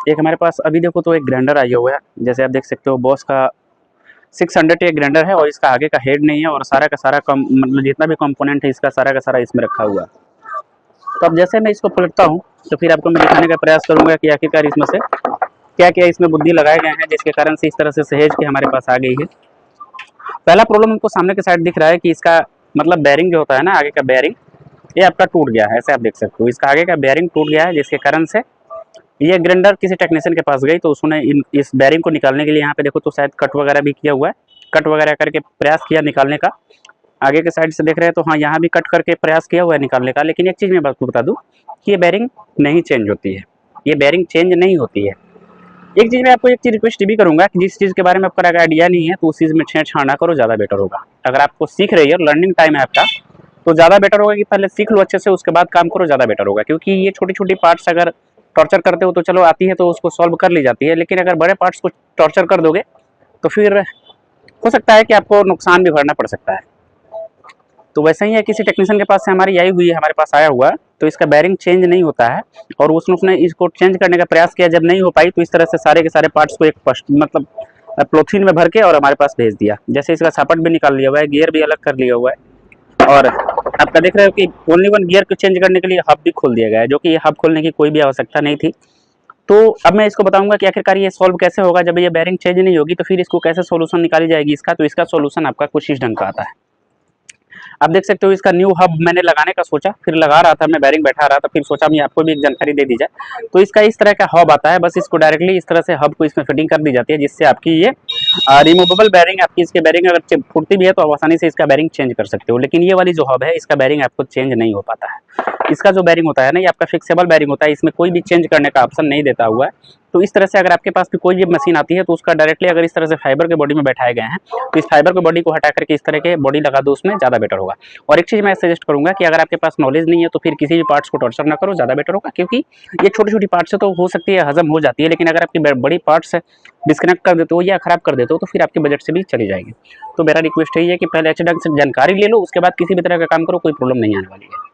एक हमारे पास अभी देखो तो एक ग्राइंडर आया हुआ है, जैसे आप देख सकते हो बॉस का 600 एक ग्राइंडर है और इसका आगे का हेड नहीं है और सारा का सारा कम मतलब जितना भी कंपोनेंट है इसका सारा का सारा इसमें रखा हुआ है। तो अब जैसे मैं इसको पलटता हूँ तो फिर आपको मैं दिखाने का प्रयास करूँगा कि आखिरकार इसमें से क्या क्या इसमें बुद्धि लगाए गए हैं जिसके कारण से इस तरह से सहेज के हमारे पास आ गई है। पहला प्रॉब्लम हमको सामने के साइड दिख रहा है कि इसका मतलब बैरिंग जो होता है ना, आगे का बैरिंग ये आपका टूट गया है। ऐसे आप देख सकते हो इसका आगे का बैरिंग टूट गया है, जिसके कारण से ये ग्राइंडर किसी टेक्नीशियन के पास गई तो उसने इस बैरिंग को निकालने के लिए यहाँ पे देखो तो शायद कट वगैरह भी किया हुआ है, कट वगैरह करके प्रयास किया निकालने का। आगे के साइड से देख रहे हैं तो हाँ यहाँ भी कट करके प्रयास किया हुआ है निकालने का। लेकिन एक चीज़ मैं बात बता दूँ कि ये बैरिंग नहीं चेंज होती है, ये बैरिंग चेंज नहीं होती है। एक चीज़ मैं आपको एक चीज़ रिक्वेस्ट भी करूँगा कि जिस चीज़ के बारे में आपका अगर आइडिया नहीं है तो उस चीज़ में छेड़छाड़ ना करो, ज़्यादा बेटर होगा। अगर आपको सीख रही है और लर्निंग टाइम है आपका तो ज़्यादा बेटर होगा कि पहले सीख लो अच्छे से, उसके बाद काम करो, ज़्यादा बेटर होगा। क्योंकि ये छोटी छोटी पार्ट्स अगर टॉर्चर करते हो तो चलो आती है तो उसको सॉल्व कर ली जाती है, लेकिन अगर बड़े पार्ट्स को टॉर्चर कर दोगे तो फिर हो सकता है कि आपको नुकसान भी भरना पड़ सकता है। तो वैसे ही है, किसी टेक्नीशियन के पास से हमारी आई हुई है, हमारे पास आया हुआ है, तो इसका बैरिंग चेंज नहीं होता है और उसने इसको चेंज करने का प्रयास किया, जब नहीं हो पाई तो इस तरह से सारे के सारे पार्ट्स को एक मतलब पॉलिथीन में भर के और हमारे पास भेज दिया। जैसे इसका सापट भी निकाल लिया हुआ है, गियर भी अलग कर लिया हुआ है और आपका देख रहे हो कि ओनली वन गियर को चेंज करने के लिए हब भी खोल दिया गया है, जो कि ये हब खोलने की कोई भी आवश्यकता नहीं थी। तो अब मैं इसको बताऊंगा कि आखिरकार ये सॉल्व कैसे होगा। जब ये बैरिंग चेंज नहीं होगी तो फिर इसको कैसे सॉल्यूशन निकाली जाएगी इसका, तो इसका सॉल्यूशन आपका कुछ इस ढंग का आता है। आप देख सकते हो इसका न्यू हब मैंने लगाने का सोचा, फिर लगा रहा था मैं, बैरिंग बैठा रहा था, फिर सोचा मैं आपको भी एक जानकारी दे दी जाए। तो इसका इस तरह का हब आता है, बस इसको डायरेक्टली इस तरह से हब को इसमें फिटिंग कर दी जाती है, जिससे आपकी ये रिमूवेबल बैरिंग, आपकी इसके बैरिंग अगर फूटती भी है तो आप आसानी से इसका बैरिंग चेंज कर सकते हो। लेकिन ये वाली जो हब है इसका बैरिंग आपको चेंज नहीं हो पाता है। इसका जो बैरिंग होता है ना, ये आपका फिक्सेबल बैरिंग होता है, इसमें कोई भी चेंज करने का ऑप्शन नहीं देता हुआ है। तो इस तरह से अगर आपके पास भी कोई भी मशीन आती है तो उसका डायरेक्टली अगर इस तरह से फाइबर के बॉडी में बैठाए गए हैं तो इस फाइबर के बॉडी को हटा करके इस तरह के बॉडी लगा दो, उसमें ज़्यादा बेटर होगा। और एक चीज़ मैं सजेस्ट करूंगा कि अगर आपके पास नॉलेज नहीं है तो फिर किसी भी पार्ट्स को टॉर्चर ना करो, ज़्यादा बेटर होगा। क्योंकि ये छोटी छोटी पार्ट्स से तो हो सकती है हजम हो जाती है, लेकिन अगर आपकी बड़ी पार्ट्स डिस्कनेक्ट कर देते हो या खराब कर देते हो तो फिर आपके बजट से भी चली जाएगी। तो मेरा रिक्वेस्ट यही है कि पहले अच्छे ढंग से जानकारी ले लो, उसके बाद किसी भी तरह का काम करो, कोई प्रॉब्लम नहीं आने वाली है।